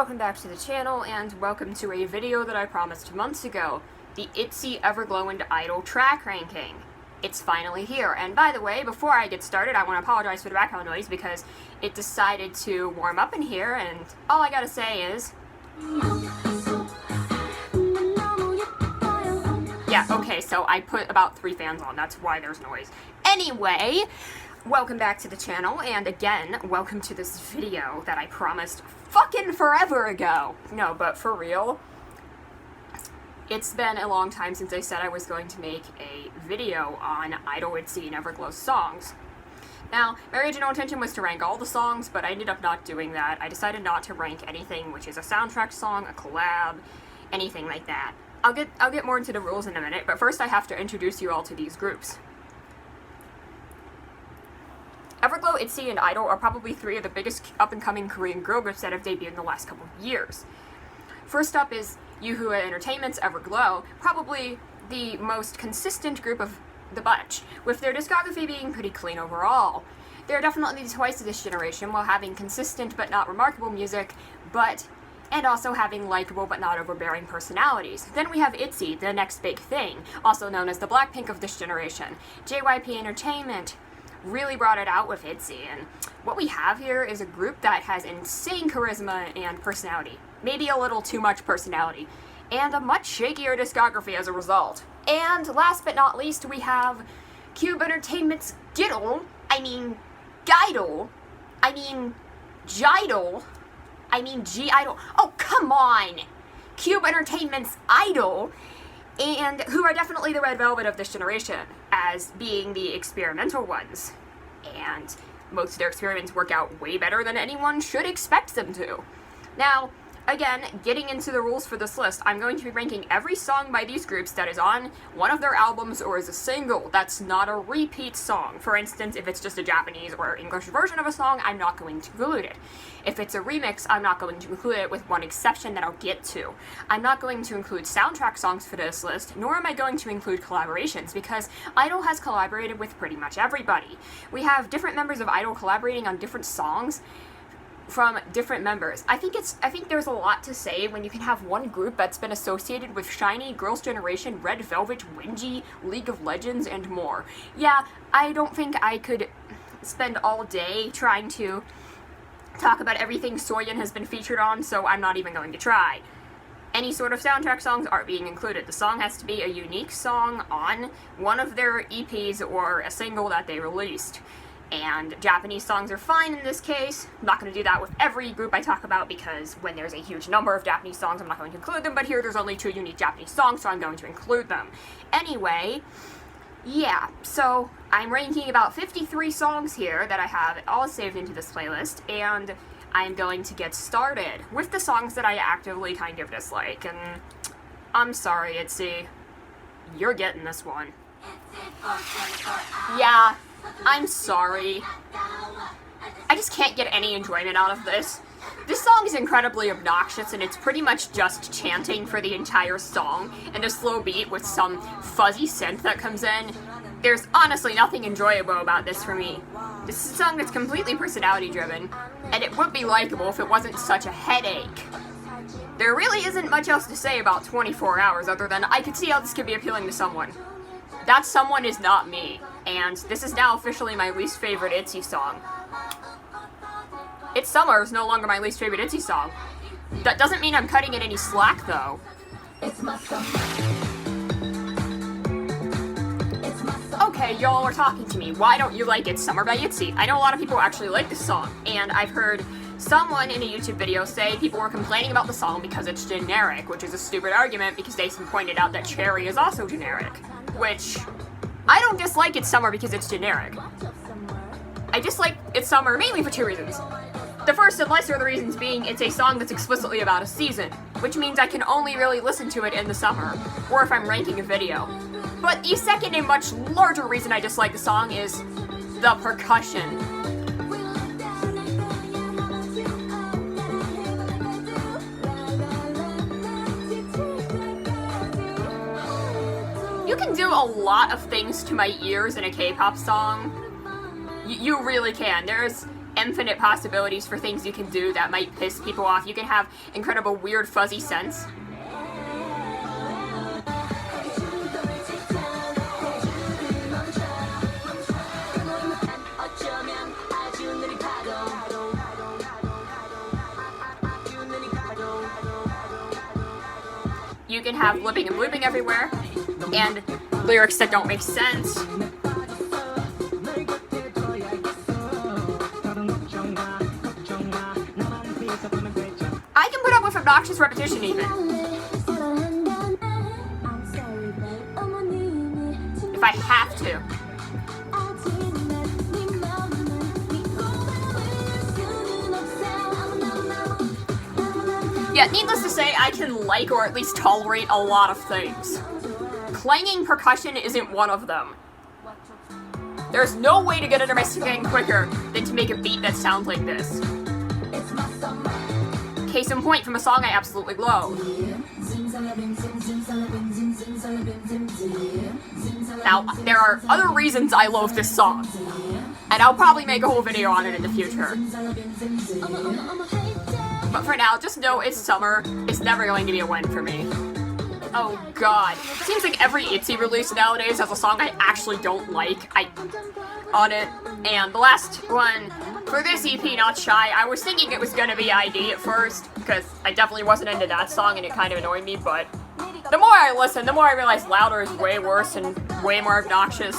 welcome back to the channel, and welcome to a video that I promised months ago, the Itzy, Everglow, and I-DLE track ranking. It's finally here, and by the way, before I get started, I want to apologize for the background noise because it decided to warm up in here, and all I gotta say is... yeah, okay, so I put about 3 fans on, that's why there's noise. Anyway, welcome back to the channel, and again, welcome to this video that I promised fucking forever ago. No, but for real, it's been a long time since I said I was going to make a video on I-DLE, Itzy, and Everglow's songs. Now, my original intention was to rank all the songs, but I ended up not doing that. I decided not to rank anything which is a soundtrack song, a collab, anything like that. I'll get more into the rules in a minute, but first I have to introduce you all to these groups. Everglow, Itzy, and I-DLE are probably 3 of the biggest up-and-coming Korean girl groups that have debuted in the last couple of years. First up is Yuhua Entertainment's Everglow, probably the most consistent group of the bunch, with their discography being pretty clean overall. They're definitely twice of this generation while having consistent but not remarkable music, and also having likable but not overbearing personalities. Then we have Itzy, the next big thing, also known as the Blackpink of this generation. JYP Entertainment really brought it out with Itzy, and what we have here is a group that has insane charisma and personality, maybe a little too much personality, and a much shakier discography as a result. And last but not least, we have Cube Entertainment's G-idle, G-idle, oh come on! Cube Entertainment's I-DLE, and who are definitely the red velvet of this generation, as being the experimental ones. And most of their experiments work out way better than anyone should expect them to. Now, again, getting into the rules for this list, I'm going to be ranking every song by these groups that is on one of their albums or is a single that's not a repeat song. For instance, if it's just a Japanese or English version of a song, I'm not going to include it. If it's a remix, I'm not going to include it, with one exception that I'll get to. I'm not going to include soundtrack songs for this list, nor am I going to include collaborations, because I-DLE has collaborated with pretty much everybody. We have different members of I-DLE collaborating on different songs from different members. I think there's a lot to say when you can have one group that's been associated with SHINee, Girls' Generation, Red Velvet, WinG, League of Legends, and more. Yeah, I don't think I could spend all day trying to talk about everything Soyeon has been featured on, so I'm not even going to try. Any sort of soundtrack songs aren't being included. The song has to be a unique song on one of their EPs or a single that they released. And Japanese songs are fine in this case. I'm not going to do that with every group I talk about because when there's a huge number of Japanese songs, I'm not going to include them, but here there's only 2 unique Japanese songs, so I'm going to include them. Anyway, yeah, so I'm ranking about 53 songs here that I have all saved into this playlist, and I'm going to get started with the songs that I actively kind of dislike, and I'm sorry, Itzy, you're getting this one. Yeah, I'm sorry. I just can't get any enjoyment out of this. This song is incredibly obnoxious, and it's pretty much just chanting for the entire song, and a slow beat with some fuzzy synth that comes in. There's honestly nothing enjoyable about this for me. This is a song that's completely personality-driven, and it would be likable if it wasn't such a headache. There really isn't much else to say about 24 Hours other than I could see how this could be appealing to someone. That someone is not me, and this is now officially my least favorite Itzy song. It's Summer is no longer my least favorite Itzy song. That doesn't mean I'm cutting it any slack, though. Okay, y'all are talking to me. Why don't you like It's Summer by Itzy? I know a lot of people actually like this song, and I've heard someone in a YouTube video say people were complaining about the song because it's generic, which is a stupid argument because Jason pointed out that Cherry is also generic. Which, I don't dislike It's Summer because it's generic. I dislike It's Summer mainly for 2 reasons. The first and lesser of the reasons being it's a song that's explicitly about a season, which means I can only really listen to it in the summer, or if I'm ranking a video. But the second and much larger reason I dislike the song is the percussion. You can do a lot of things to my ears in a K-pop song. You really can. There's infinite possibilities for things you can do that might piss people off. You can have incredible weird fuzzy scents. You can have blipping and blooping everywhere, and lyrics that don't make sense. I can put up with obnoxious repetition even. If I have to. Yeah, needless to say, I can like or at least tolerate a lot of things. Clanging percussion isn't one of them. There's no way to get under my skin quicker than to make a beat that sounds like this. Case in point from a song I absolutely love. Now, there are other reasons I love this song, and I'll probably make a whole video on it in the future. But for now, just know it's summer. It's never going to be a win for me. Oh god. Seems like every Itzy release nowadays has a song I actually don't like on it. And the last one for this EP, Not Shy, I was thinking it was gonna be I-DLE at first, because I definitely wasn't into that song and it kind of annoyed me, but the more I listen, the more I realize Louder is way worse and way more obnoxious.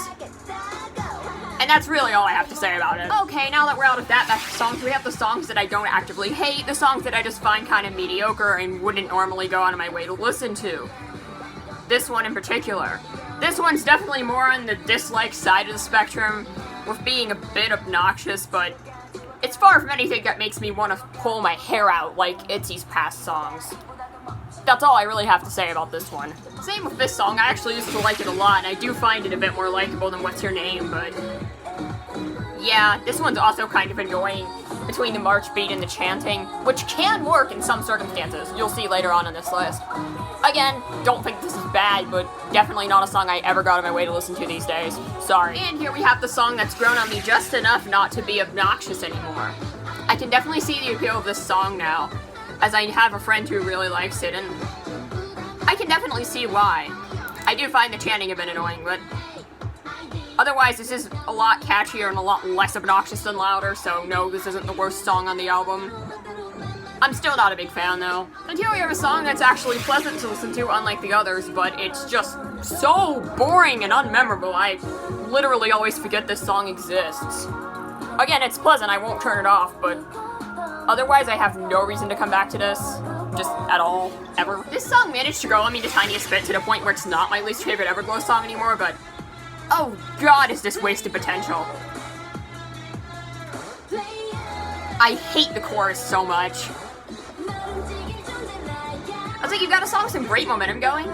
And that's really all I have to say about it. Okay, now that we're out of that batch of songs, we have the songs that I don't actively hate, the songs that I just find kind of mediocre and wouldn't normally go out of my way to listen to. This one in particular. This one's definitely more on the dislike side of the spectrum, with being a bit obnoxious, but it's far from anything that makes me want to pull my hair out like Itzy's past songs. That's all I really have to say about this one. Same with this song, I actually used to like it a lot, and I do find it a bit more likable than What's Your Name, but yeah, this one's also kind of annoying between the march beat and the chanting, which can work in some circumstances. You'll see later on in this list. Again, don't think this is bad, but definitely not a song I ever got on my way to listen to these days. Sorry. And here we have the song that's grown on me just enough not to be obnoxious anymore. I can definitely see the appeal of this song now, as I have a friend who really likes it, and I can definitely see why. I do find the chanting a bit annoying, but otherwise this is a lot catchier and a lot less obnoxious than Louder, so no, this isn't the worst song on the album. I'm still not a big fan though. And here we have a song that's actually pleasant to listen to, unlike the others, but it's just so boring and unmemorable, I literally always forget this song exists. Again, it's pleasant, I won't turn it off, but otherwise I have no reason to come back to this, just at all, ever. This song managed to grow on me the tiniest bit to the point where it's not my least favorite Everglow song anymore, but oh god, is this wasted potential. I hate the chorus so much. I was like, you've got a song with some great momentum going.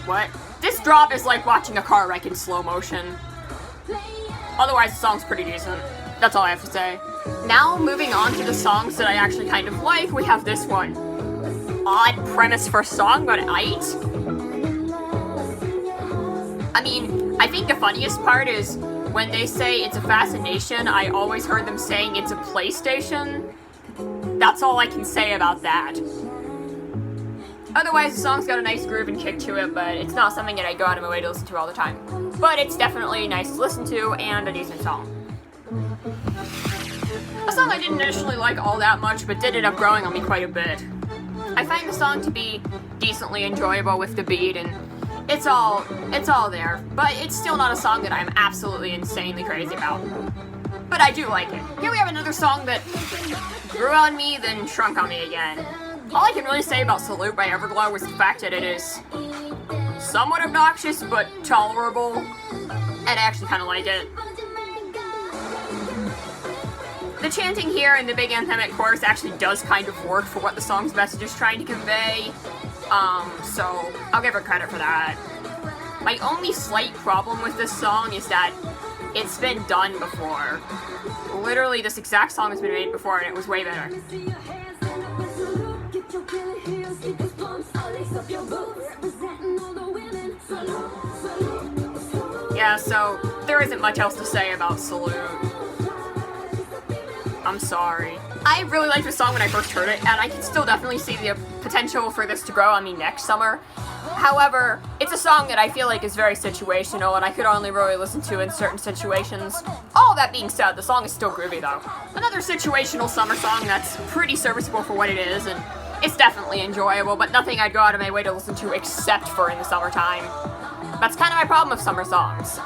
What? This drop is like watching a car wreck in slow motion. Otherwise, the song's pretty decent. That's all I have to say. Now, moving on to the songs that I actually kind of like, we have this one. Odd premise for a song, but aight. I mean, I think the funniest part is when they say it's a fascination, I always heard them saying it's a PlayStation. That's all I can say about that. Otherwise, the song's got a nice groove and kick to it, but it's not something that I go out of my way to listen to all the time. But it's definitely nice to listen to, and a decent song. A song I didn't initially like all that much, but did end up growing on me quite a bit. I find the song to be decently enjoyable with the beat, and it's all there, but it's still not a song that I'm absolutely insanely crazy about. But I do like it. Here we have another song that grew on me, then shrunk on me again. All I can really say about Salute by Everglow is the fact that it is somewhat obnoxious, but tolerable, and I actually kind of like it. The chanting here in the big anthemic chorus actually does kind of work for what the song's message is trying to convey, so I'll give her credit for that. My only slight problem with this song is that it's been done before. Literally, this exact song has been made before, and it was way better. Yeah, so there isn't much else to say about Salute. I'm sorry. I really liked this song when I first heard it, and I can still definitely see the potential for this to grow on me next summer. However, it's a song that I feel like is very situational, and I could only really listen to in certain situations. All that being said, the song is still groovy though. Another situational summer song that's pretty serviceable for what it is, and it's definitely enjoyable, but nothing I'd go out of my way to listen to except for in the summertime. That's kind of my problem with summer songs.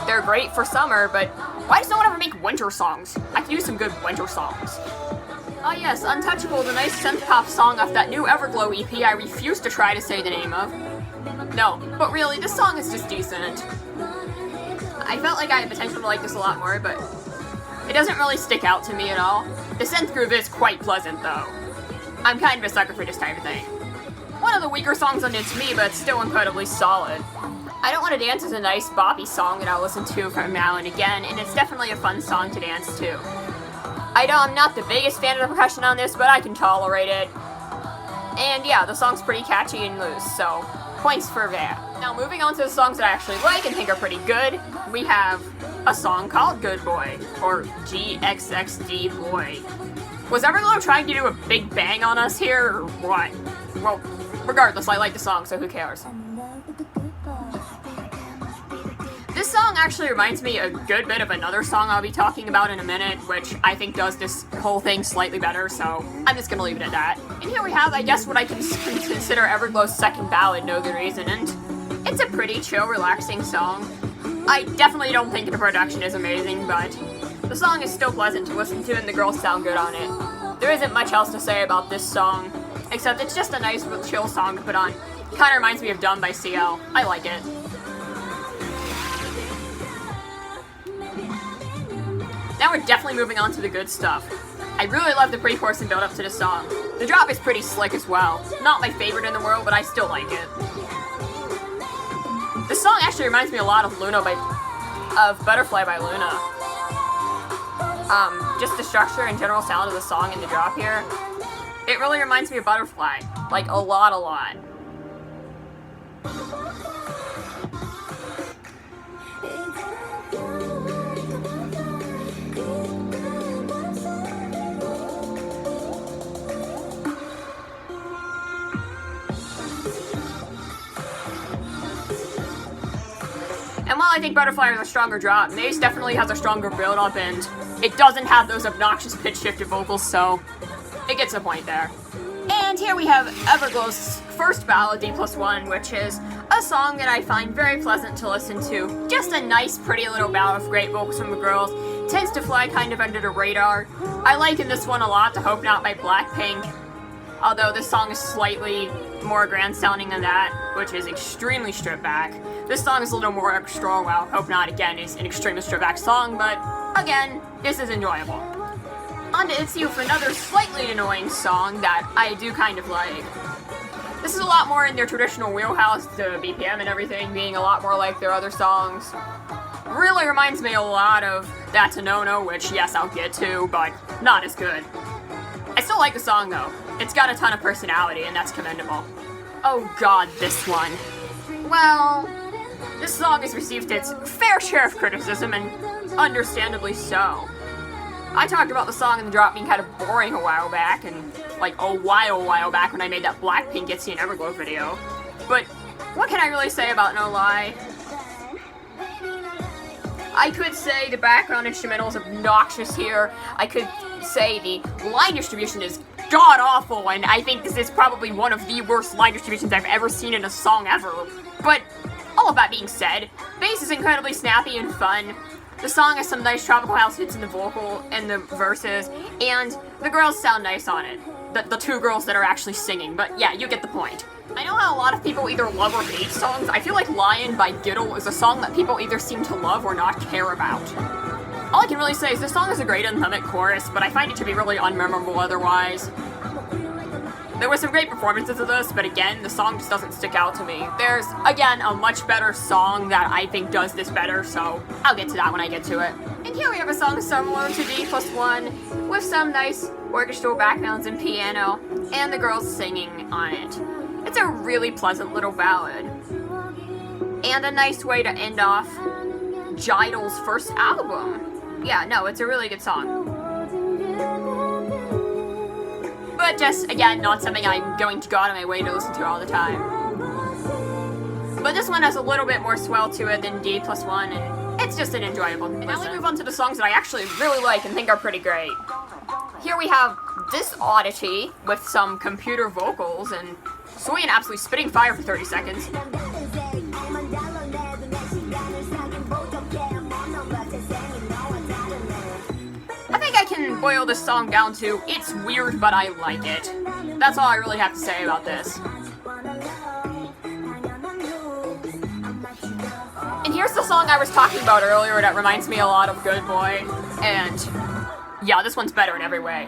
They're great for summer, but why does no one ever make winter songs? I could use some good winter songs. Oh yes, Untouchable, the nice synth-pop song off that new Everglow EP I refuse to try to say the name of. No, but really, this song is just decent. I felt like I had potential to like this a lot more, but it doesn't really stick out to me at all. The synth groove is quite pleasant, though. I'm kind of a sucker for this type of thing. One of the weaker songs on It's Me, but it's still incredibly solid. I Don't Want to Dance is a nice boppy song that I'll listen to from now and again, and it's definitely a fun song to dance to. I know I'm not the biggest fan of the percussion on this, but I can tolerate it. And yeah, the song's pretty catchy and loose, so points for that. Now moving on to the songs that I actually like and think are pretty good, we have a song called Good Boy, or GXXD Boy. Was Everglow trying to do a big bang on us here, or what? Well, regardless, I like the song, so who cares? This song actually reminds me a good bit of another song I'll be talking about in a minute, which I think does this whole thing slightly better, so I'm just gonna leave it at that. And here we have, I guess, what I can consider Everglow's second ballad, No Good Reason, and it's a pretty chill, relaxing song. I definitely don't think the production is amazing, but the song is still pleasant to listen to and the girls sound good on it. There isn't much else to say about this song, except it's just a nice, chill song to put on. Kinda reminds me of Done by CL. I like it. Now we're definitely moving on to the good stuff. I really love the pre-chorus and build-up to the song. The drop is pretty slick as well. Not my favorite in the world, but I still like it. This song actually reminds me a lot of Butterfly by Luna. Just the structure and general sound of the song and the drop here. It really reminds me of Butterfly. Like, a lot. And while I think Butterfly has a stronger drop, Maze definitely has a stronger build-up, and it doesn't have those obnoxious pitch-shifted vocals, so it gets a point there. And here we have Everglow's first ballad, D+1, which is a song that I find very pleasant to listen to. Just a nice, pretty little ballad with great vocals from the girls. Tends to fly kind of under the radar. I liken this one a lot to Hope Not by Blackpink, although this song is slightly more grand sounding than that, which is extremely stripped back. This song is a little more extra, while Hope Not, again, is an extremely stripped back song, but again, this is enjoyable. On to Itzy for another slightly annoying song that I do kind of like. This is a lot more in their traditional wheelhouse, the BPM and everything being a lot more like their other songs. Really reminds me a lot of That's a No-No, which, yes, I'll get to, but not as good. I still like the song, though. It's got a ton of personality, and that's commendable. Oh god, this one. Well, this song has received its fair share of criticism, and understandably so. I talked about the song and the drop being kind of boring a while back, and like a while back when I made that Blackpink Itzy and Everglow video. But what can I really say about No Lie? I could say the background instrumental is obnoxious here. I could say the line distribution is god-awful, and I think this is probably one of the worst line distributions I've ever seen in a song ever. But all of that being said, bass is incredibly snappy and fun. The song has some nice tropical house hits in the vocal and the verses, and the girls sound nice on it. The two girls that are actually singing, but yeah, you get the point. I know how a lot of people either love or hate songs. I feel like Lion by I-DLE is a song that people either seem to love or not care about. All I can really say is this song is a great anthemic chorus, but I find it to be really unmemorable otherwise. There were some great performances of this, but again, the song just doesn't stick out to me. There's, again, a much better song that I think does this better, so I'll get to that when I get to it. And here we have a song similar to D+1, with some nice orchestral backgrounds and piano, and the girls singing on it. It's a really pleasant little ballad, and a nice way to end off I-DLE's first album. Yeah, no, it's a really good song. But just, again, not something I'm going to go out of my way to listen to all the time. But this one has a little bit more swell to it than D+1, and it's just an enjoyable listen. Now we move on to the songs that I actually really like and think are pretty great. Here we have this oddity with some computer vocals and Soy and absolutely spitting fire for 30 seconds. I think I can boil this song down to, it's weird but I like it. That's all I really have to say about this. And here's the song I was talking about earlier that reminds me a lot of Good Boy, and yeah, this one's better in every way.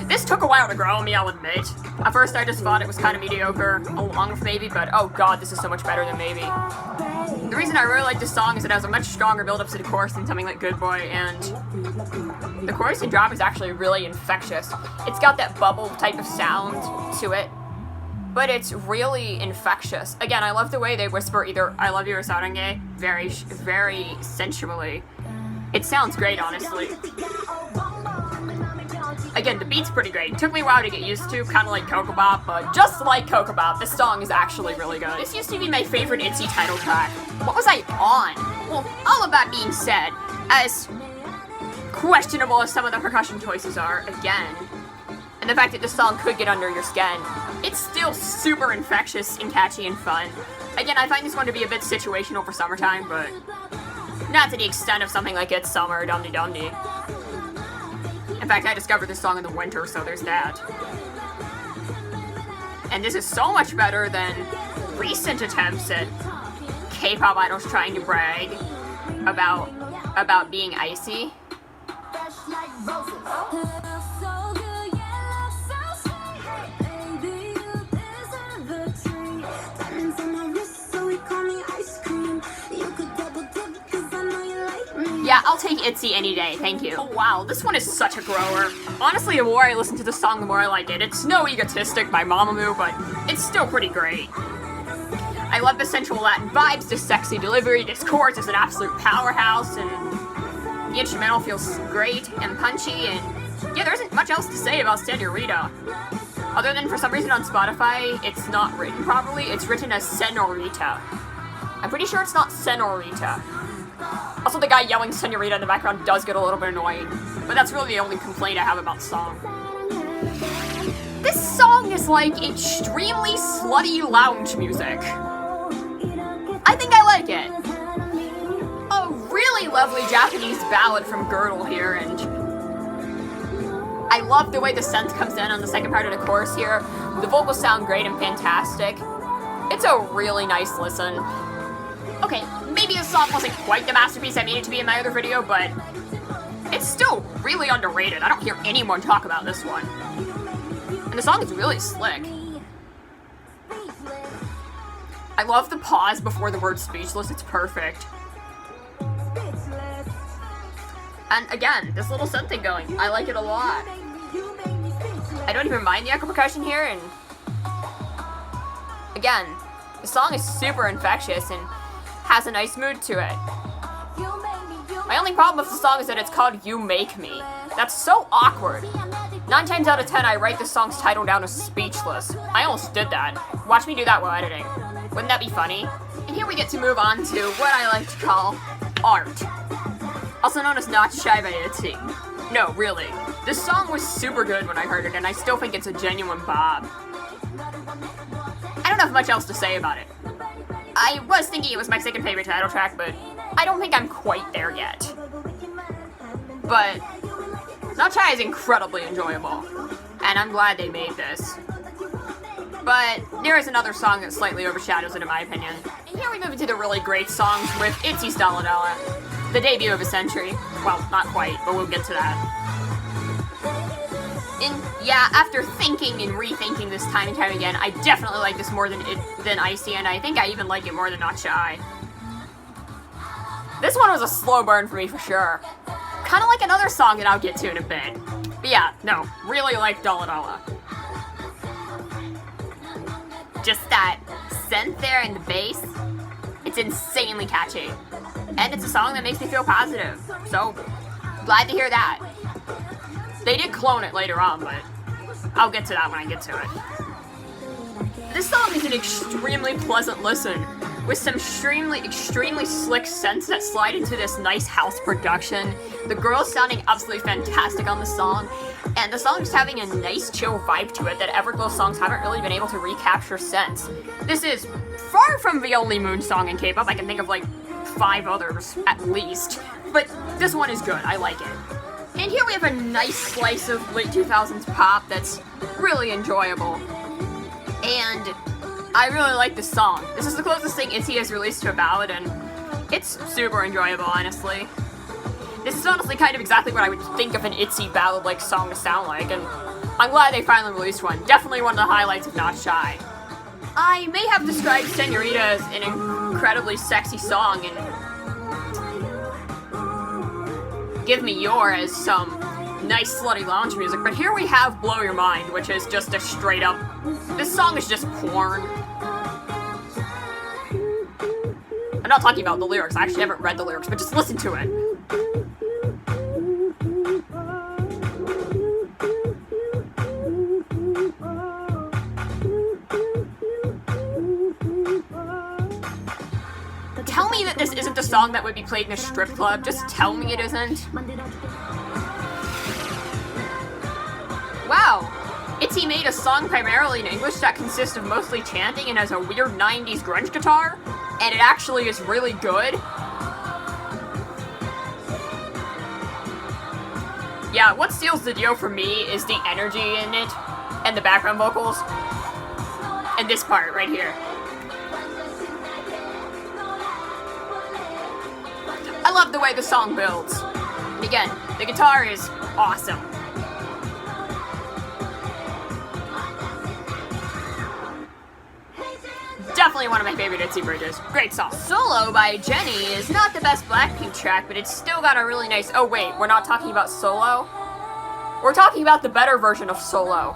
This took a while to grow on me, I'll admit. At first I just thought it was kind of mediocre, along with Maybe, but oh god, this is so much better than Maybe. The reason I really like this song is it has a much stronger build-up to the chorus than something like Good Boy, and the chorus and drop is actually really infectious. It's got that bubble type of sound to it, but it's really infectious. Again, I love the way they whisper either I love you or Sarange very, very sensually. It sounds great, honestly. Again, the beat's pretty great. It took me a while to get used to, kind of like Coco Bop, but just like Coco Bop, this song is actually really good. This used to be my favorite Itzy title track. What was I on? Well, all of that being said, as questionable as some of the percussion choices are, again, and the fact that this song could get under your skin, it's still super infectious and catchy and fun. Again, I find this one to be a bit situational for summertime, but not to the extent of something like It's Summer or Dum Dee Dum Dee. In fact, I discovered this song in the winter, so there's that. And this is so much better than recent attempts at K-pop idols trying to brag about being icy. Yeah, I'll take Itzy any day, thank you. Oh wow, this one is such a grower. Honestly, the more I listen to the song, the more I like it. It's no egotistic by Mamamoo, but it's still pretty great. I love the sensual Latin vibes, the sexy delivery, this chorus is an absolute powerhouse, and the instrumental feels great and punchy, and yeah, there isn't much else to say about Senorita. Other than for some reason on Spotify, it's not written properly, it's written as Senorita. I'm pretty sure it's not Senorita. Also, the guy yelling Senorita in the background does get a little bit annoying, but that's really the only complaint I have about the song. This song is like extremely slutty lounge music. I think I like it. A really lovely Japanese ballad from Girdle here, and I love the way the synth comes in on the second part of the chorus here. The vocals sound great and fantastic. It's a really nice listen. Okay, maybe this song wasn't quite the masterpiece I made it to be in my other video, but it's still really underrated. I don't hear anyone talk about this one. And the song is really slick. I love the pause before the word speechless, it's perfect. And again, this little synth thing going, I like it a lot. I don't even mind the echo percussion here, and again, the song is super infectious and has a nice mood to it. My only problem with the song is that it's called You Make Me. That's so awkward. 9 times out of 10, I write the song's title down as Speechless. I almost did that. Watch me do that while editing. Wouldn't that be funny? And here we get to move on to what I like to call art. Also known as Not Shy by Itzy. No, really. This song was super good when I heard it, and I still think it's a genuine bob. I don't have much else to say about it. I was thinking it was my second favorite title track, but I don't think I'm quite there yet. But Not Shy is incredibly enjoyable, and I'm glad they made this. But there is another song that slightly overshadows it in my opinion. And here we move into the really great songs with Itzy's I-DLE, the debut of a century. Well, not quite, but we'll get to that. And yeah, after thinking and rethinking this time and time again, I definitely like this more than Icy, and I think I even like it more than Not Shy. This one was a slow burn for me for sure. Kind of like another song that I'll get to in a bit. But yeah, no, really like I-DLE. Just that synth there and the bass, it's insanely catchy. And it's a song that makes me feel positive, so glad to hear that. They did clone it later on, but I'll get to that when I get to it. This song is an extremely pleasant listen, with some extremely slick synths that slide into this nice house production. The girls sounding absolutely fantastic on the song, and the song just having a nice chill vibe to it that Everglow songs haven't really been able to recapture since. This is far from the only Moon song in K-pop. I can think of like 5 others at least, but this one is good. I like it. And here we have a nice slice of late 2000s pop that's really enjoyable. And I really like this song. This is the closest thing Itzy has released to a ballad, and it's super enjoyable, honestly. This is honestly kind of exactly what I would think of an Itzy ballad-like song to sound like, and I'm glad they finally released one. Definitely one of the highlights of Not Shy. I may have described Senorita as an incredibly sexy song, and Give Me Your as some nice slutty lounge music, but here we have Blow Your Mind, which is just a straight up, this song is just porn. I'm not talking about the lyrics, I actually haven't read the lyrics, but just listen to it. Tell me that this isn't a song that would be played in a strip club. Just tell me it isn't. Wow. Itzy made a song primarily in English that consists of mostly chanting and has a weird 90s grunge guitar, and it actually is really good. Yeah, what seals the deal for me is the energy in it, and the background vocals, and this part right here. I love the way the song builds. And again, the guitar is awesome. Definitely one of my favorite Itzy bridges. Great song. Solo by Jennie is not the best Blackpink track, but it's still got a really nice... Oh wait, we're not talking about Solo? We're talking about the better version of Solo.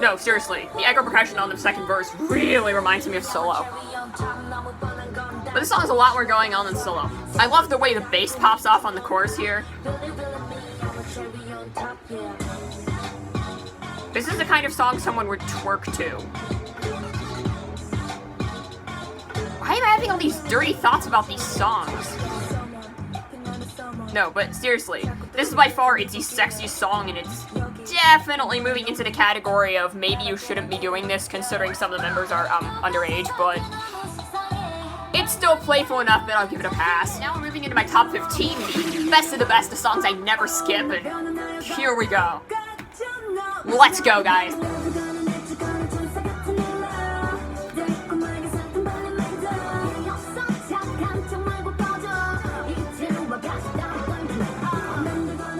No, seriously, the echo percussion on the second verse really reminds me of Solo. But this song has a lot more going on than Solo. I love the way the bass pops off on the chorus here. This is the kind of song someone would twerk to. Why am I having all these dirty thoughts about these songs? No, but seriously, this is by far Itzy's sexiest song, and it's definitely moving into the category of maybe you shouldn't be doing this considering some of the members are underage, but it's still playful enough that I'll give it a pass. Now we're moving into my top 15, the best of the best of songs I never skip, and here we go. Let's go, guys.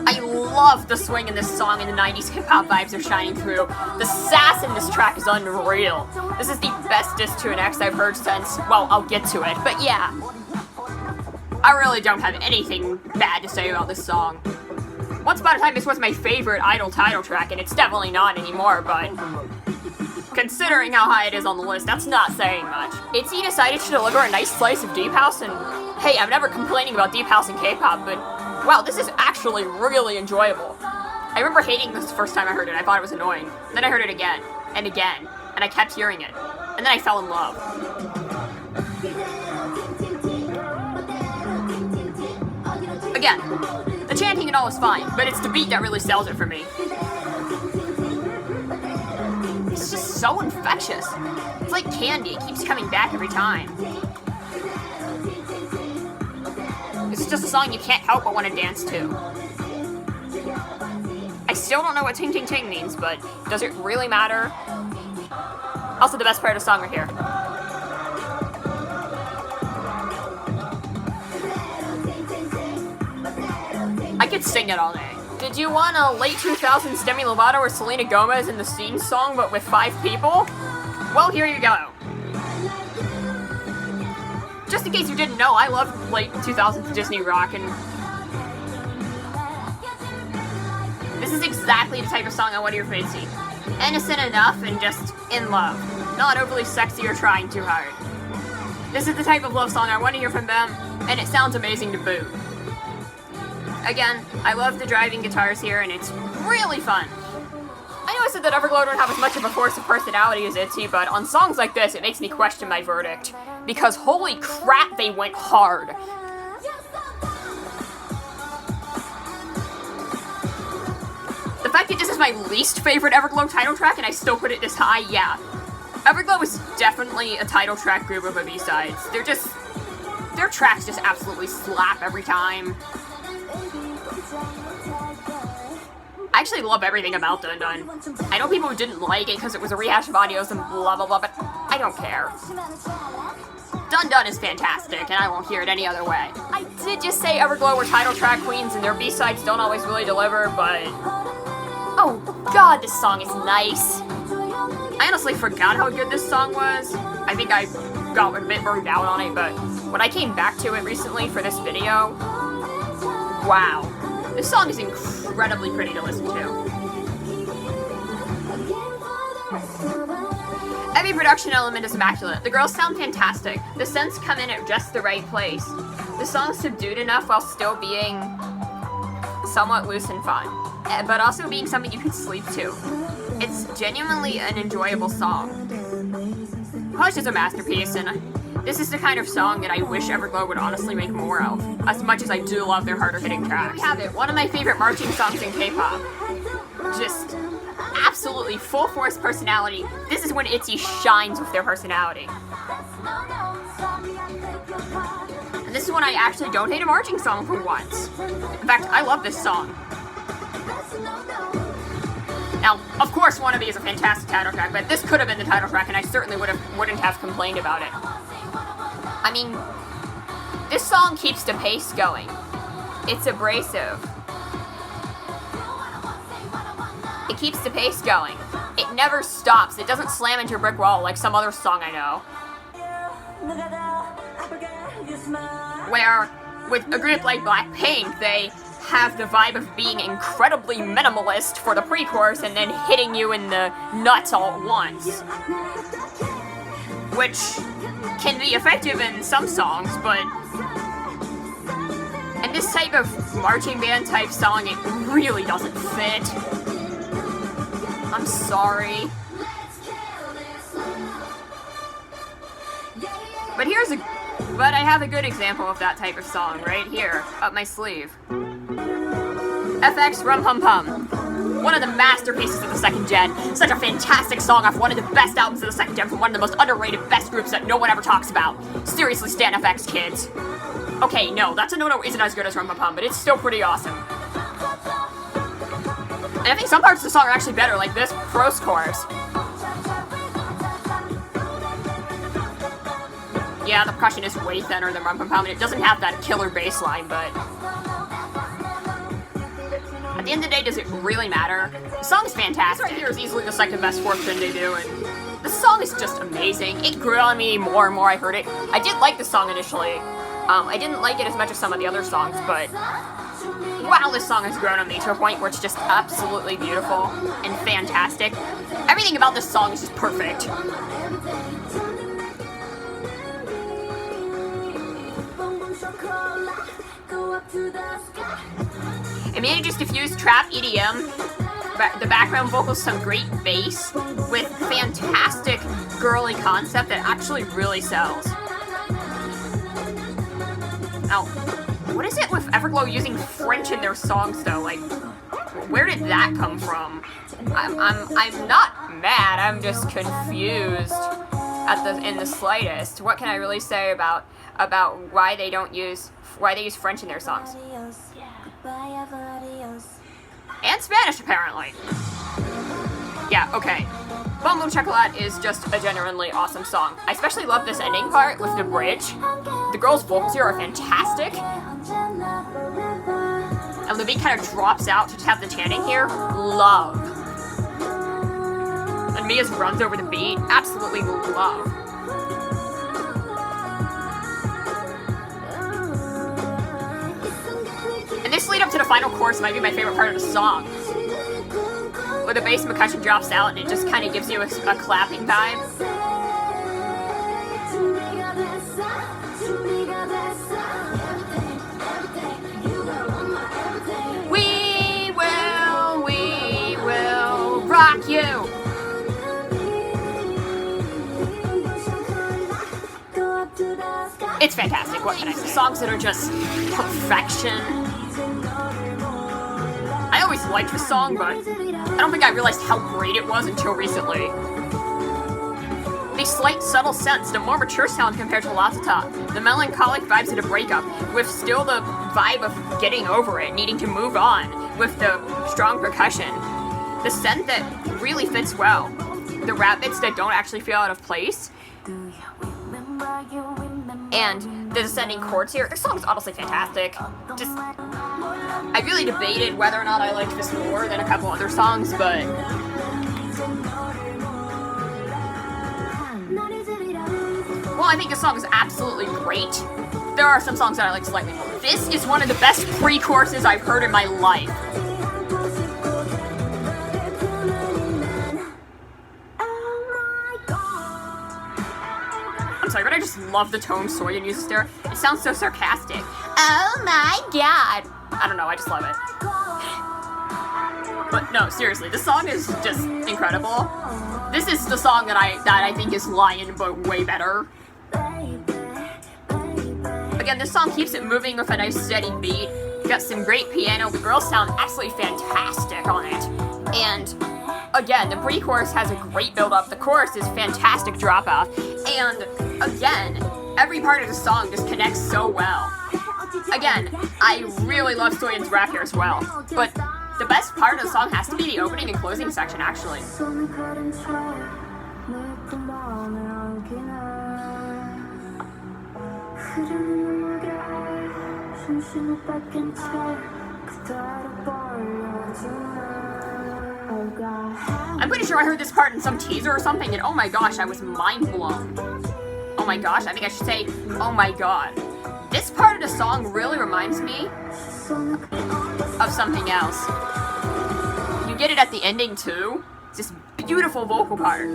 I love the swing in this song, and the 90s hip-hop vibes are shining through. The sass in this track is unreal. This is the bestest to an X I've heard since, well, I'll get to it, but yeah. I really don't have anything bad to say about this song. Once upon a time, this was my favorite I-DLE title track, and it's definitely not anymore, but considering how high it is on the list, that's not saying much. Itzy decided to deliver a nice slice of deep house, and hey, I'm never complaining about deep house in K-pop, but wow, this is actually really enjoyable. I remember hating this the first time I heard it. I thought it was annoying. Then I heard it again, and again, and I kept hearing it. And then I fell in love. Again, the chanting and all is fine, but it's the beat that really sells it for me. It's just so infectious. It's like candy. It keeps coming back every time. This is just a song you can't help but want to dance to. I still don't know what ting ting ting means, but does it really matter? Also, the best part of the song right here. I could sing it all day. Did you want a late 2000s Demi Lovato or Selena Gomez in the Scene song, but with 5 people? Well, here you go. Just in case you didn't know, I love late 2000s Disney rock, and this is exactly the type of song I want to hear from Itzy. Innocent enough and just in love. Not overly sexy or trying too hard. This is the type of love song I want to hear from them, and it sounds amazing to boot. Again, I love the driving guitars here, and it's really fun. I know I said that Everglow don't have as much of a force of personality as Itzy, but on songs like this, it makes me question my verdict. Because holy crap, they went hard. The fact that this is my least favorite Everglow title track, and I still put it this high, yeah. Everglow is definitely a title track group of a B-sides. Their tracks just absolutely slap every time. I actually love everything about Dun Dun. I know people who didn't like it because it was a rehash of audios and blah blah blah, but I don't care. Dun Dun is fantastic, and I won't hear it any other way. I did just say Everglow were title track queens, and their B-sides don't always really deliver, but oh god, this song is nice. I honestly forgot how good this song was. I think I got a bit burned out on it, but when I came back to it recently for this video, wow. This song is incredibly pretty to listen to. Every production element is immaculate. The girls sound fantastic. The synths come in at just the right place. The song's subdued enough while still being somewhat loose and fun, but also being something you can sleep to. It's genuinely an enjoyable song. Hush is a masterpiece, and this is the kind of song that I wish Everglow would honestly make more of, as much as I do love their harder hitting tracks. Here we have it, one of my favorite marching songs in K-pop. Just absolutely full force personality. This is when Itzy shines with their personality. And this is when I actually don't hate a marching song for once. In fact, I love this song. Now, of course, Wannabe is a fantastic title track, but this could have been the title track, and I certainly wouldn't have complained about it. I mean, this song keeps the pace going. It's abrasive. It keeps the pace going. It never stops. It doesn't slam into a brick wall like some other song I know. Where, with a group like Blackpink, they have the vibe of being incredibly minimalist for the pre-chorus and then hitting you in the nuts all at once. Which can be effective in some songs, but in this type of marching band type song, it really doesn't fit. I'm sorry. But I have a good example of that type of song right here, up my sleeve. FX Rum Pum Pum. One of the masterpieces of the second gen. Such a fantastic song off one of the best albums of the second gen from one of the most underrated best groups that no one ever talks about. Seriously, stan FX, kids. Okay, no, That's a No-No isn't as good as Rum Pum Pum, but it's still pretty awesome. And I think some parts of the song are actually better, like this prose chorus. Yeah, the percussion is way thinner than Rum Pum Pum, and it doesn't have that killer bass line, but at the end of the day, does it really matter? The song is fantastic. This right here is easily the second best fourth gen they do, and the song is just amazing. It grew on me more and more I heard it. I did like the song initially. I didn't like it as much as some of the other songs, but wow, this song has grown on me to a point where it's just absolutely beautiful and fantastic. Everything about this song is just perfect. It manages to fuse trap EDM, the background vocals, some great bass, with fantastic girly concept that actually really sells. Now, what is it with Everglow using French in their songs though? Like, where did that come from? I'm not mad, I'm just confused in the slightest. What can I really say about why they use French in their songs? And Spanish, apparently. Yeah, okay. Bon Bon Chocolat is just a genuinely awesome song. I especially love this ending part with the bridge. The girls' vocals here are fantastic. and the beat kind of drops out to just have the chanting here. Love. And Mia's runs over the beat. Absolutely love. And this lead up to the final chorus might be my favorite part of the song. Where the bass percussion drops out and it just kind of gives you a clapping vibe. We will rock you. It's fantastic. What can I say? Songs that are just perfection. I always liked the song, but I don't think I realized how great it was until recently. The slight, subtle sense, the more mature sound compared to Latata, the melancholic vibes of the breakup, with still the vibe of getting over it, needing to move on, with the strong percussion. The scent that really fits well. The rap bits that don't actually feel out of place. And the descending chords here. This song is honestly fantastic. Just, I really debated whether or not I liked this more than a couple other songs, but well, I think this song is absolutely great. There are some songs that I like slightly more. This is one of the best pre-choruses I've heard in my life. I'm sorry, but I just love the tone Soyeon uses there. It sounds so sarcastic. Oh my god. I don't know, I just love it. But no, seriously, this song is just incredible. This is the song that I think is Lion, but way better. Again, this song keeps it moving with a nice steady beat. Got some great piano. The girls sound absolutely fantastic on it. And again, the pre-chorus has a great build-up. The chorus is fantastic drop-off. And again, every part of the song just connects so well. Again, I really love Soyeon's rap here as well. But the best part of the song has to be the opening and closing section, actually. I'm pretty sure I heard this part in some teaser or something, and oh my gosh, I was mind blown. Oh my gosh, I think I should say, oh my god. This part of the song really reminds me of something else. You get it at the ending too. It's this beautiful vocal part,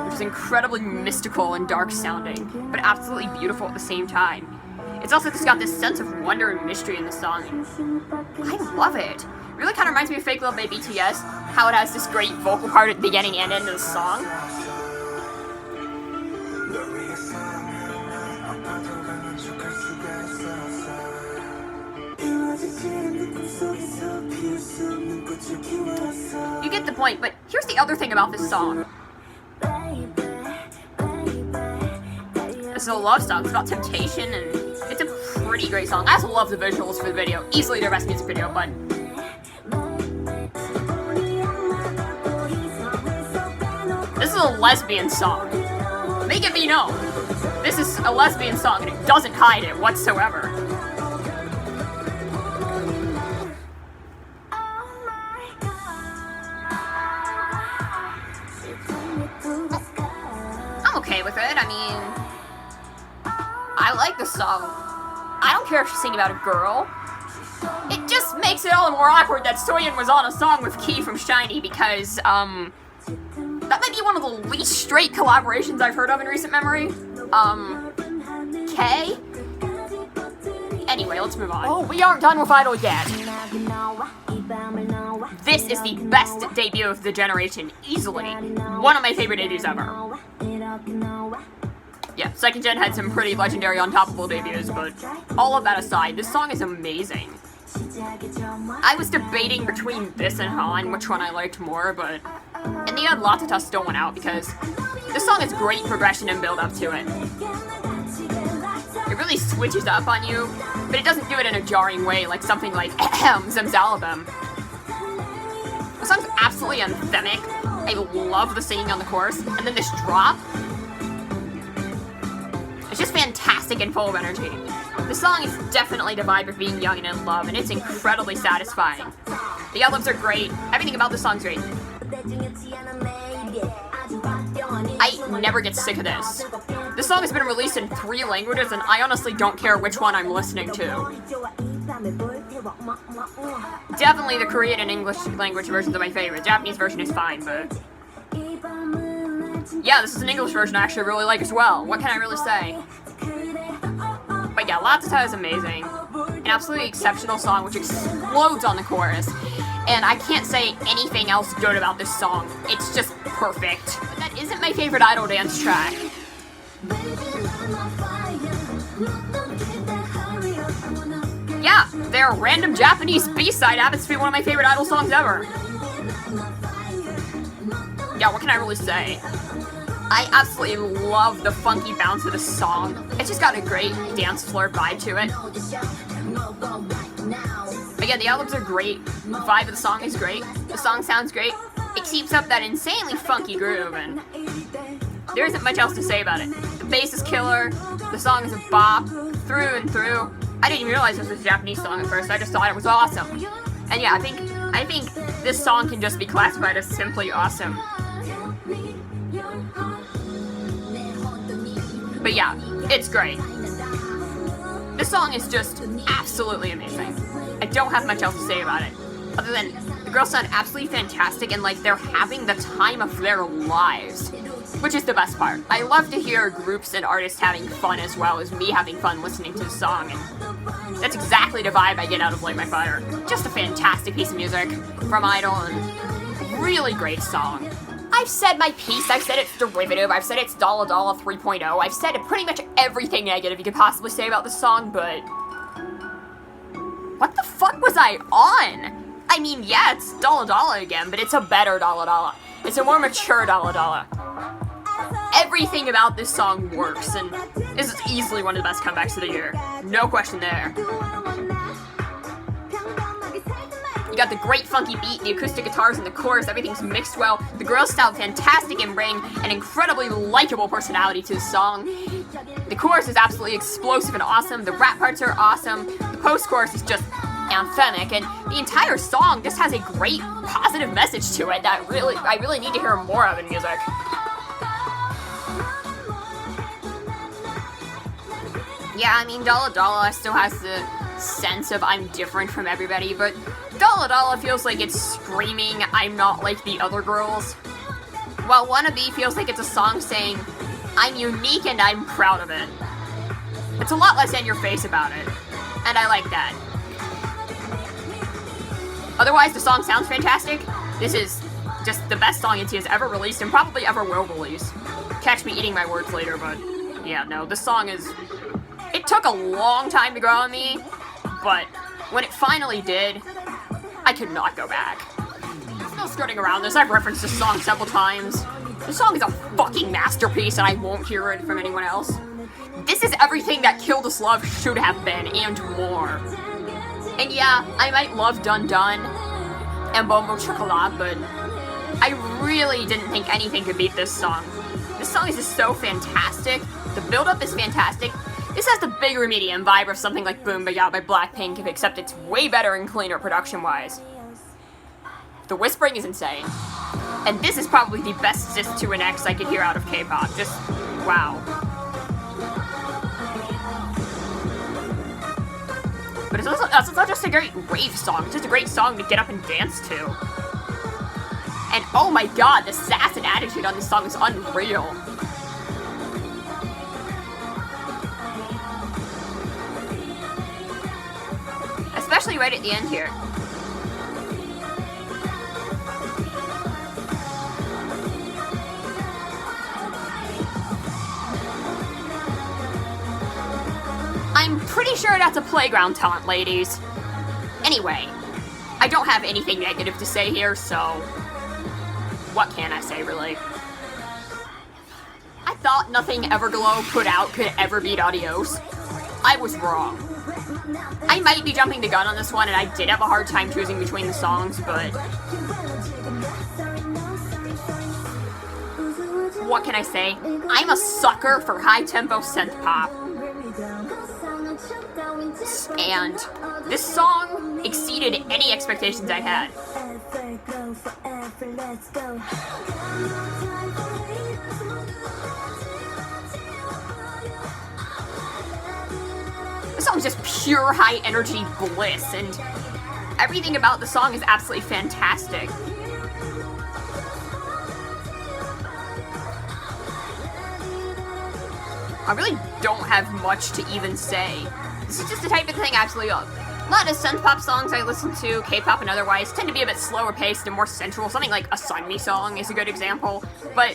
which is incredibly mystical and dark sounding, but absolutely beautiful at the same time. It's also just got this sense of wonder and mystery in the song. I love it. Really kind of reminds me of Fake Love by BTS, how it has this great vocal part at the beginning and end of the song. You get the point, but here's the other thing about this song. It's a love song. It's about temptation, and it's a pretty great song. I also love the visuals for the video. Easily their best music video, but this is a lesbian song. Make it be known. This is a lesbian song, and it doesn't hide it whatsoever. I'm okay with it. I mean, I like the song. I don't care if she's singing about a girl. It just makes it all the more awkward that Soyeon was on a song with Key from SHINee because, that might be one of the least straight collaborations I've heard of in recent memory. K? Anyway, let's move on. Oh, we aren't done with I-DLE yet. This is the best debut of the generation, easily. One of my favorite debuts ever. Yeah, second gen had some pretty legendary untoppable debuts, but all of that aside, this song is amazing. I was debating between this and Han, which one I liked more, but in the end, Latata still went out because this song has great progression and build up to it. It really switches up on you, but it doesn't do it in a jarring way like something like Zemzalabim. The song's absolutely anthemic. I love the singing on the chorus, and then this drop. It's just fantastic and full of energy. The song is definitely the vibe of being young and in love, and it's incredibly satisfying. The ad-libs are great. Everything about the song's great. I never get sick of this. This song has been released in 3 languages, and I honestly don't care which one I'm listening to. Definitely the Korean and English language versions are my favorite. Japanese version is fine, but... yeah, this is an English version I actually really like as well. What can I really say? But yeah, Latata is amazing. An absolutely exceptional song which explodes on the chorus. And I can't say anything else good about this song. It's just perfect. But that isn't my favorite idol dance track. Yeah, their random Japanese B-side happens to be one of my favorite idol songs ever. Yeah, what can I really say? I absolutely love the funky bounce of the song. It's just got a great dance floor vibe to it. Again, the ad-libs are great. The vibe of the song is great. The song sounds great. It keeps up that insanely funky groove, and there isn't much else to say about it. The bass is killer. The song is a bop through and through. I didn't even realize this was a Japanese song at first. I just thought it was awesome. And yeah, I think this song can just be classified as simply awesome. But yeah, it's great. This song is just absolutely amazing. I don't have much else to say about it, other than the girls sound absolutely fantastic and like they're having the time of their lives, which is the best part. I love to hear groups and artists having fun as well as me having fun listening to the song, and that's exactly the vibe I get out of Light My Fire. Just a fantastic piece of music from I-DLE, and really great song. I've said my piece, I've said it's derivative, I've said it's I-DLE 3.0, I've said pretty much everything negative you could possibly say about this song, but... what the fuck was I on? I mean, yeah, it's I-DLE again, but it's a better I-DLE. It's a more mature I-DLE. Everything about this song works, and this is easily one of the best comebacks of the year. No question there. You got the great funky beat, the acoustic guitars in the chorus, everything's mixed well. The girls sound fantastic and bring an incredibly likable personality to the song. The chorus is absolutely explosive and awesome. The rap parts are awesome. The post-chorus is just anthemic, and the entire song just has a great positive message to it that I really need to hear more of in music. Yeah, I mean, I-DLE still has the sense of I'm different from everybody, but I-DLE feels like it's screaming I'm not like the other girls, while Wannabe feels like it's a song saying I'm unique and I'm proud of it. It's a lot less in your face about it, and I like that. Otherwise, the song sounds fantastic. This is just the best song Itzy has ever released and probably ever will release. Catch me eating my words later, but yeah, no, this song is... it took a long time to grow on me, but when it finally did, I could not go back. There's no skirting around this. I've referenced this song several times. This song is a fucking masterpiece, and I won't hear it from anyone else. This is everything that Kill This Love should have been, and more. And yeah, I might love Dun Dun and Bombo Chocolat, but I really didn't think anything could beat this song. This song is just so fantastic. The build-up is fantastic. This has the bigger medium vibe of something like Boom Ba Ya by Blackpink, except it's way better and cleaner production-wise. The whispering is insane. And this is probably the best Sis to an X I could hear out of K-pop. Just, wow. But it's not just a great rave song, it's just a great song to get up and dance to. And oh my god, the sass and attitude on this song is unreal. Especially right at the end here. I'm pretty sure that's a playground taunt, ladies. Anyway, I don't have anything negative to say here, so what can I say, really? I thought nothing Everglow put out could ever beat Adios. I was wrong. I might be jumping the gun on this one, and I did have a hard time choosing between the songs, but what can I say? I'm a sucker for high-tempo synth pop. And this song exceeded any expectations I had. Everglow forever, let's go. This song is just pure high energy bliss, and everything about the song is absolutely fantastic. I really don't have much to even say. This is just the type of thing I absolutely love. A lot of synth pop songs I listen to, K-pop and otherwise, tend to be a bit slower paced and more sensual. Something like a Sunmi song is a good example. But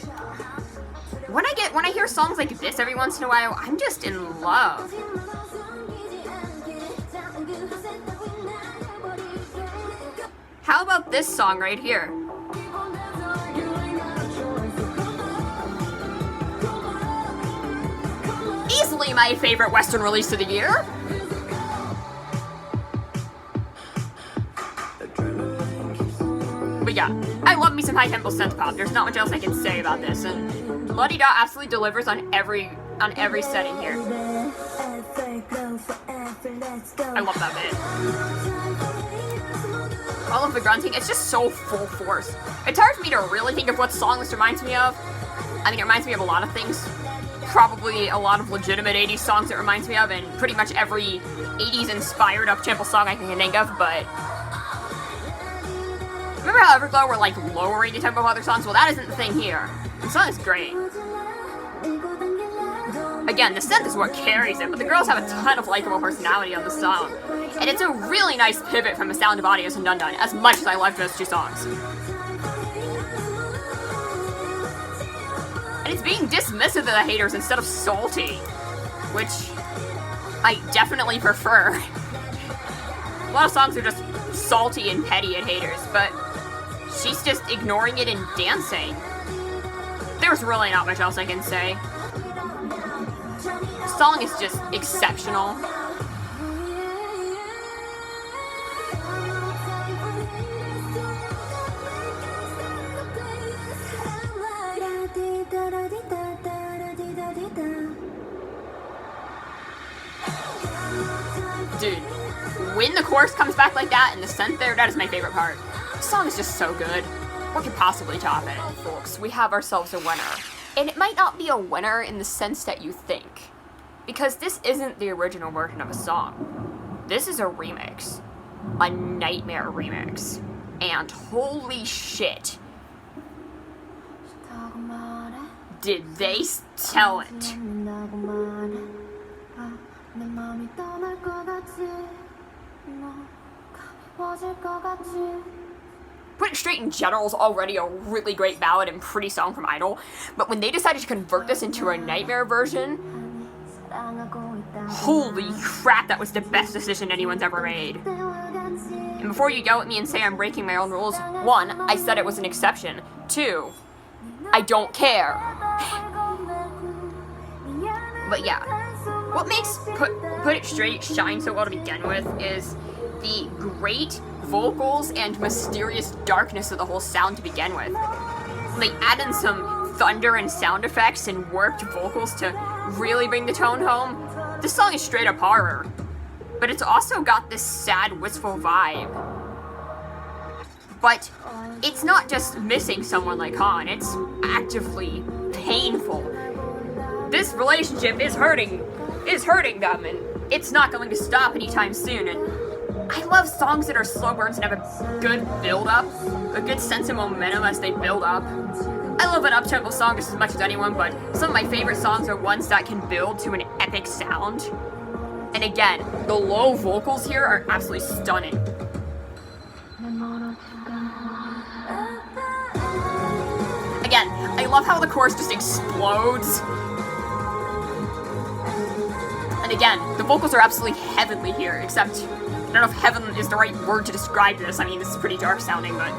when I hear songs like this every once in a while, I'm just in love. How about this song right here? Easily my favorite Western release of the year. But yeah, I love me some high tempo synth pop. There's not much else I can say about this, and La Di Da absolutely delivers on every setting here. I love that bit. All of the grunting, it's just so full force. It's hard for me to really think of what song this reminds me of. I mean, it reminds me of a lot of things. Probably a lot of legitimate 80s songs it reminds me of, and pretty much every 80s inspired up-tempo song I can think of, but remember how Everglow were like lowering the tempo of other songs? Well, that isn't the thing here. The song is great. Again, the synth is what carries it, but the girls have a ton of likable personality on the song. And it's a really nice pivot from the sound of Adios and Dun Dun, as much as I loved those two songs. And it's being dismissive of the haters instead of salty, which I definitely prefer. A lot of songs are just salty and petty at haters, but she's just ignoring it and dancing. There's really not much else I can say. The song is just exceptional. Dude, when the chorus comes back like that and the synth there, that is my favorite part. The song is just so good. What could possibly top it? Folks, we have ourselves a winner. And it might not be a winner in the sense that you think. Because this isn't the original version of a song. This is a remix. A Nightmare remix. And holy shit. Did they tell it? Put It Straight in general is already a really great ballad and pretty song from I-DLE, but when they decided to convert this into a Nightmare version, holy crap, that was the best decision anyone's ever made. And before you yell at me and say I'm breaking my own rules, 1, I said it was an exception. 2, I don't care. But yeah, what makes Put It Straight shine so well to begin with is the great vocals and mysterious darkness of the whole sound to begin with. They add in some thunder and sound effects and warped vocals to really bring the tone home. This song is straight up horror, but it's also got this sad, wistful vibe. But it's not just missing someone like Han, it's actively painful. This relationship is hurting them, and it's not going to stop anytime soon. And I love songs that are slow burns and have a good build-up, a good sense of momentum as they build up. I love an up-tempo song just as much as anyone, but some of my favorite songs are ones that can build to an epic sound. And again, the low vocals here are absolutely stunning. Again, I love how the chorus just explodes. And again, the vocals are absolutely heavenly here, except I don't know if heaven is the right word to describe this. I mean, this is pretty dark sounding, but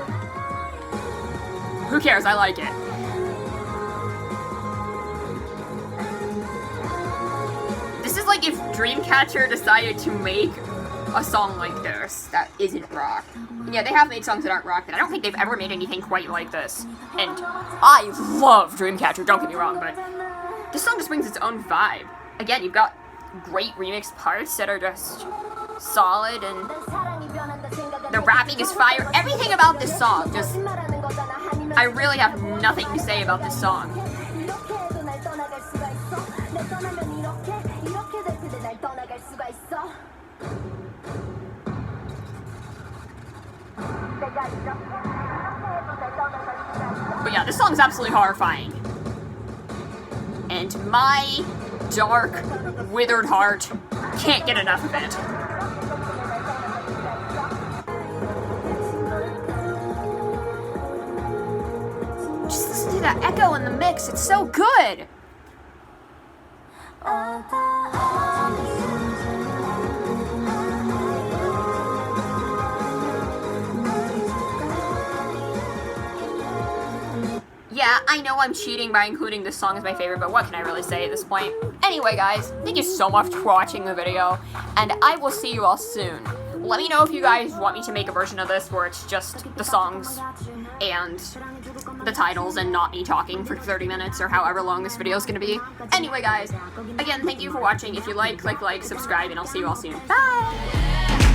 who cares? I like it. This is like if Dreamcatcher decided to make a song like this that isn't rock. And yeah, they have made songs that aren't rock, but I don't think they've ever made anything quite like this. And I love Dreamcatcher, don't get me wrong, but this song just brings its own vibe. Again, you've got great remix parts that are just solid, and the rapping is fire. Everything about this song, just, I really have nothing to say about this song. But yeah, this song's absolutely horrifying. And my dark, withered heart can't get enough of it. Just listen to that echo in the mix, it's so good! Yeah, I know I'm cheating by including this song as my favorite, but what can I really say at this point? Anyway, guys, thank you so much for watching the video, and I will see you all soon. Let me know if you guys want me to make a version of this where it's just the songs and the titles and not me talking for 30 minutes or however long this video is going to be. Anyway, guys, again, thank you for watching. If you like, subscribe, and I'll see you all soon. Bye!